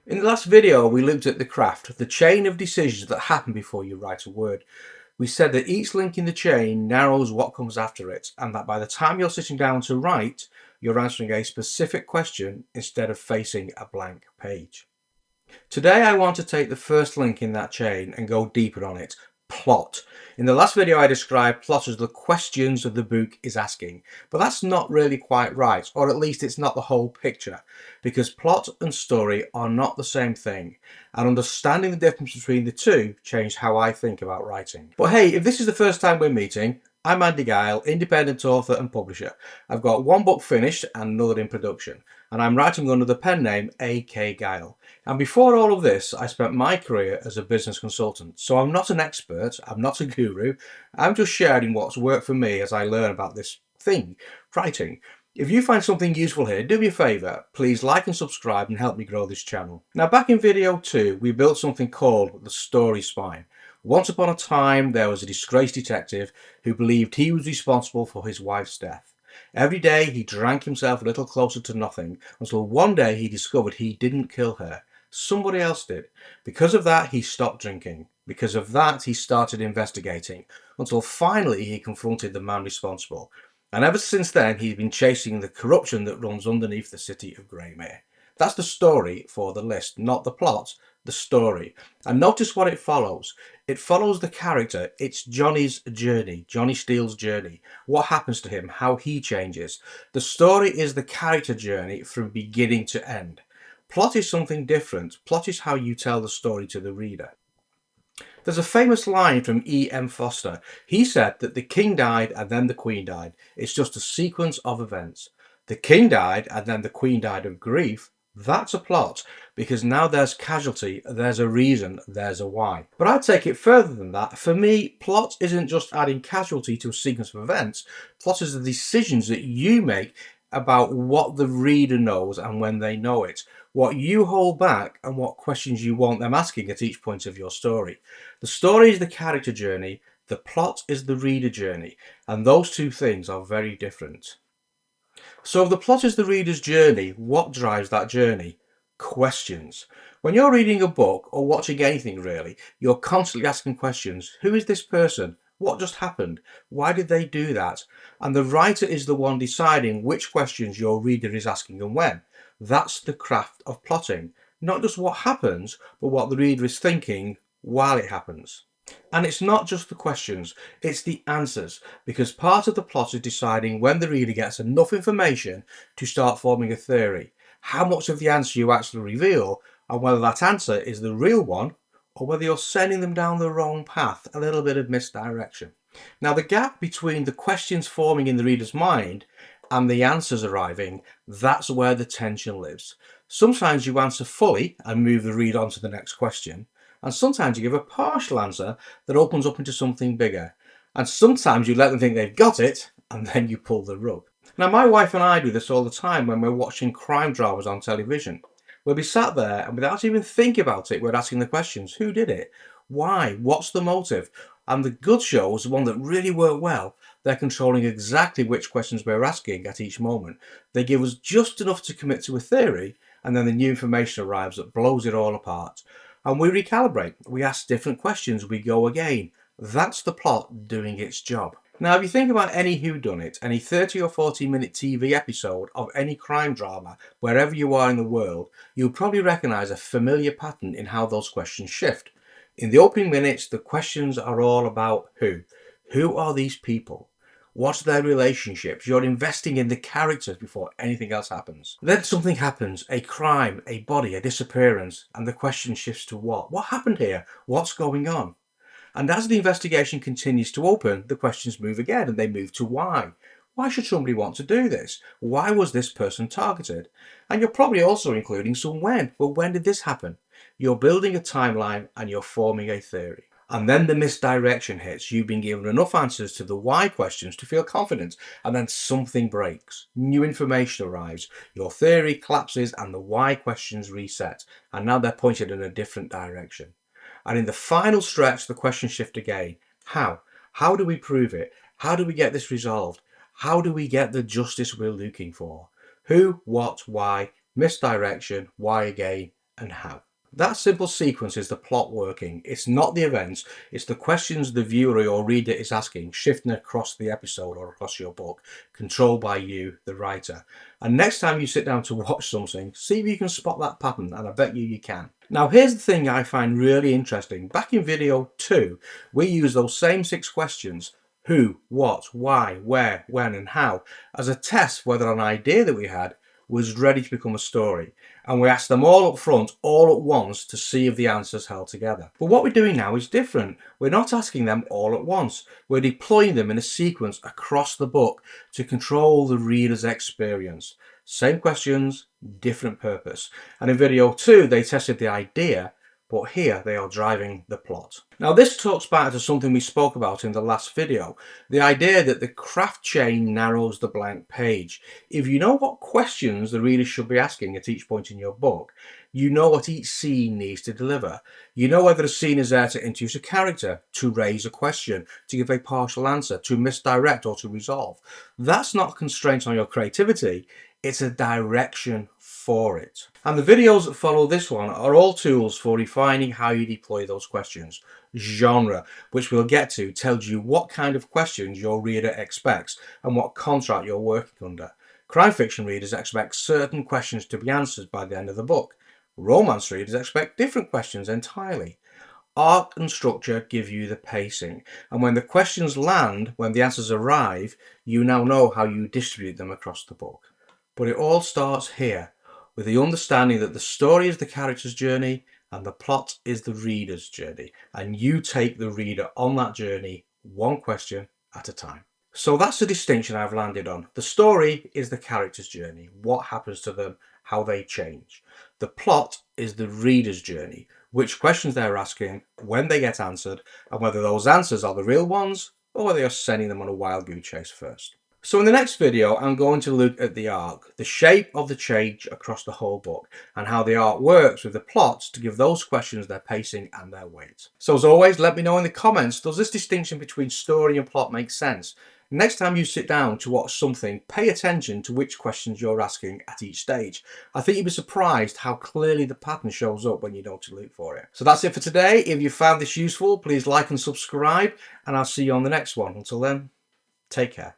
In the last video, we looked at the craft, the chain of decisions that happen before you write a word. We said that each link in the chain narrows what comes after it, and that by the time you're sitting down to write, you're answering a specific question instead of facing a blank page. Today, I want to take the first link in that chain and go deeper on it. Plot. In the last video, I described plot as the questions that the book is asking, but that's not really quite right, or at least it's not the whole picture, because plot and story are not the same thing, and understanding the difference between the two changed how I think about writing. But hey, if this is the first time we're meeting, I'm AKGuile, independent author and publisher. I've got one book finished and another in production, and I'm writing under the pen name AKGuile. And before all of this, I spent my career as a business consultant. So I'm not an expert, I'm not a guru, I'm just sharing what's worked for me as I learn about this thing, writing. If you find something useful here, do me a favour, please like and subscribe and help me grow this channel. Now back in video 2, we built something called the story spine. Once upon a time, there was a disgraced detective who believed he was responsible for his wife's death. Every day he drank himself a little closer to nothing until one day he discovered he didn't kill her. Somebody else did. Because of that, he stopped drinking. Because of that, he started investigating until finally he confronted the man responsible. And ever since then, he's been chasing the corruption that runs underneath the city of Greymere. That's the story for the list, not the plot, the story. And notice what it follows. It follows the character. It's Johnny's journey, Johnny Steele's journey. What happens to him, how he changes. The story is the character journey from beginning to end. Plot is something different. Plot is how you tell the story to the reader. There's a famous line from E.M. Foster. He said that the king died and then the queen died. It's just a sequence of events. The king died and then the queen died of grief. That's a plot, because now there's casualty, there's a reason, there's a why. But I'd take it further than that. For me, plot isn't just adding casualty to a sequence of events. Plot is the decisions that you make about what the reader knows and when they know it, what you hold back and what questions you want them asking at each point of your story. The story is the character journey, the plot is the reader journey, and those two things are very different. So if the plot is the reader's journey, what drives that journey? Questions. When you're reading a book or watching anything really, you're constantly asking questions. Who is this person? What just happened? Why did they do that? And the writer is the one deciding which questions your reader is asking and when. That's the craft of plotting. Not just what happens, but what the reader is thinking while it happens. And it's not just the questions, it's the answers, because part of the plot is deciding when the reader gets enough information to start forming a theory, how much of the answer you actually reveal, and whether that answer is the real one or whether you're sending them down the wrong path, a little bit of misdirection. Now the gap between the questions forming in the reader's mind and the answers arriving, that's where the tension lives. Sometimes you answer fully and move the reader on to the next question, and sometimes you give a partial answer that opens up into something bigger, and sometimes you let them think they've got it and then you pull the rug. Now my wife and I do this all the time when we're watching crime dramas on television. We'll be sat there and without even thinking about it, we're asking the questions. Who did it? Why? What's the motive? And the good shows, the one that really work well, they're controlling exactly which questions we're asking at each moment. They give us just enough to commit to a theory, and then the new information arrives that blows it all apart. And we recalibrate. We ask different questions. We go again. That's the plot doing its job. Now, if you think about any whodunit, any 30 or 40-minute TV episode of any crime drama, wherever you are in the world, you'll probably recognise a familiar pattern in how those questions shift. In the opening minutes, the questions are all about who. Who are these people? What's their relationships? You're investing in the characters before anything else happens. Then something happens, a crime, a body, a disappearance, and the question shifts to what? What happened here? What's going on? And as the investigation continues to open, the questions move again and they move to why. Why should somebody want to do this? Why was this person targeted? And you're probably also including some when. Well, when did this happen? You're building a timeline and you're forming a theory. And then the misdirection hits. You've been given enough answers to the why questions to feel confident, and then something breaks. New information arrives. Your theory collapses and the why questions reset. And now they're pointed in a different direction. And in the final stretch, the questions shift again. How? How do we prove it? How do we get this resolved? How do we get the justice we're looking for? Who, what, why, misdirection, why again, and how. That simple sequence is the plot working. It's not the events, it's the questions the viewer or reader is asking, shifting across the episode or across your book, controlled by you, the writer. And next time you sit down to watch something, see if you can spot that pattern, and I bet you can. Now here's the thing I find really interesting. Back in video 2, we used those same 6 questions, who, what, why, where, when and how, as a test whether an idea that we had was ready to become a story, and we asked them all up front, all at once, to see if the answers held together. But what we're doing now is different. We're not asking them all at once. We're deploying them in a sequence across the book to control the reader's experience. Same questions, different purpose. And in video 2, they tested the idea, but here they are driving the plot. Now this talks back to something we spoke about in the last video, the idea that the craft chain narrows the blank page. If you know what questions the reader should be asking at each point in your book, you know what each scene needs to deliver. You know whether a scene is there to introduce a character, to raise a question, to give a partial answer, to misdirect or to resolve. That's not a constraint on your creativity, it's a direction for it. And the videos that follow this one are all tools for refining how you deploy those questions. Genre, which we'll get to, tells you what kind of questions your reader expects and what contract you're working under. Crime fiction readers expect certain questions to be answered by the end of the book. Romance readers expect different questions entirely. Arc and structure give you the pacing, and when the questions land, when the answers arrive, you now know how you distribute them across the book. But it all starts here, with the understanding that the story is the character's journey and the plot is the reader's journey, and you take the reader on that journey one question at a time. So that's the distinction I've landed on. The story is the character's journey, what happens to them, how they change. The plot is the reader's journey, which questions they're asking, when they get answered, and whether those answers are the real ones or whether you're sending them on a wild goose chase first. So in the next video, I'm going to look at the arc, the shape of the change across the whole book, and how the arc works with the plots to give those questions their pacing and their weight. So as always, let me know in the comments, does this distinction between story and plot make sense? Next time you sit down to watch something, pay attention to which questions you're asking at each stage. I think you'll be surprised how clearly the pattern shows up when you know to look for it. So that's it for today. If you found this useful, please like and subscribe, and I'll see you on the next one. Until then, take care.